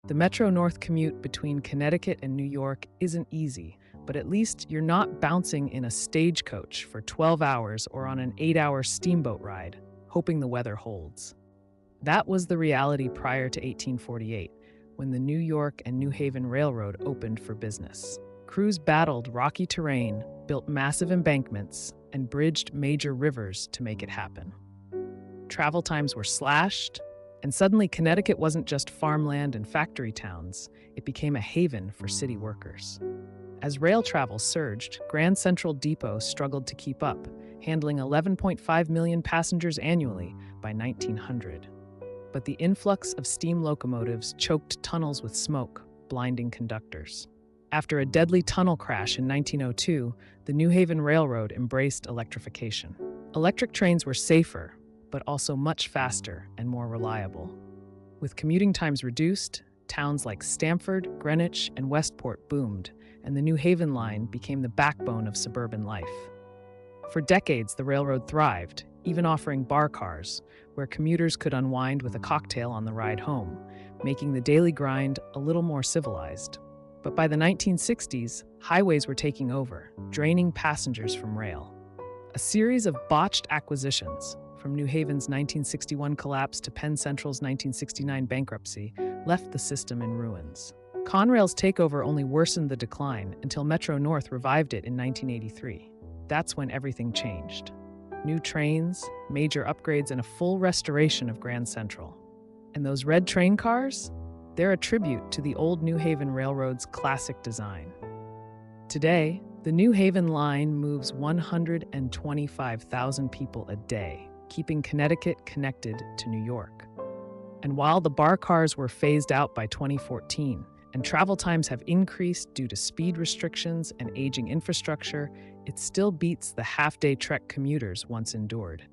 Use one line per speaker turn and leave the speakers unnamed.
The Metro-North commute between Connecticut and New York isn't easy, but at least you're not bouncing in a stagecoach for 12 hours or on an 8-hour steamboat ride, hoping the weather holds. That was the reality prior to 1848, when the New York and New Haven Railroad opened for business. Crews battled rocky terrain, built massive embankments, and bridged major rivers to make it happen. Travel times were slashed, and suddenly Connecticut wasn't just farmland and factory towns, it became a haven for city workers. As rail travel surged, Grand Central Depot struggled to keep up, handling 11.5 million passengers annually by 1900. But the influx of steam locomotives choked tunnels with smoke, blinding conductors. After a deadly tunnel crash in 1902, the New Haven Railroad embraced electrification. Electric trains were safer, but also much faster and more reliable. With commuting times reduced, towns like Stamford, Greenwich, and Westport boomed, and the New Haven line became the backbone of suburban life. For decades, the railroad thrived, even offering bar cars, where commuters could unwind with a cocktail on the ride home, making the daily grind a little more civilized. But by the 1960s, highways were taking over, draining passengers from rail. A series of botched acquisitions, from New Haven's 1961 collapse to Penn Central's 1969 bankruptcy, left the system in ruins. Conrail's takeover only worsened the decline until Metro-North revived it in 1983. That's when everything changed. New trains, major upgrades, and a full restoration of Grand Central. And those red train cars? They're a tribute to the old New Haven Railroad's classic design. Today, the New Haven line moves 125,000 people a day, keeping Connecticut connected to New York. And while the bar cars were phased out by 2014, and travel times have increased due to speed restrictions and aging infrastructure, it still beats the half-day trek commuters once endured.